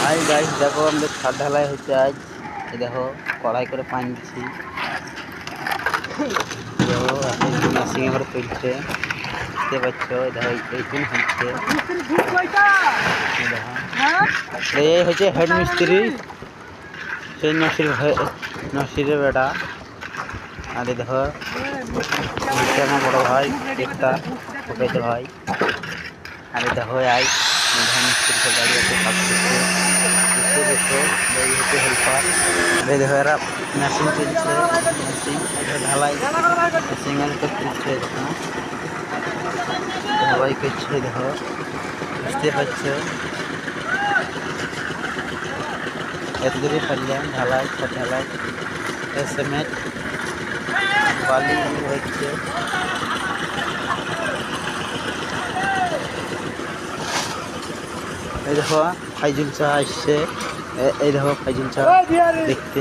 Hi guys, देखो हम लोग छत ढलाई होते आज। ये देखो कढ़ाई করে পানি দিচ্ছি। দেখো আপনি মেশিং এ করে তুলছে, দেখতে পাচ্ছ। দেখো এইখানে হচ্ছে, দেখো এই হচ্ছে হেড মিস্ত্রি, সেই নসিরের বেটা। আর দেখো হচ্ছে আমার বড় ভাই একটা ওকে ভাই। আর দেখো আই মিস্ত্রি সব গাড়ি আছে কাজ করছে। হেল্পার দেখো এরা মেশিন চলছে, মেশিন ঢালাই মেশিন তুলছে। সবাই করছে, দেখো বুঝতে পারছো। এত দূরে ফেললাম ঢালাই ঢালাই সিমেন্ট বালি হচ্ছে। এই দেখো ফাইজুল চা আসছে, এই দেখো ফাইজুল চা দেখতে।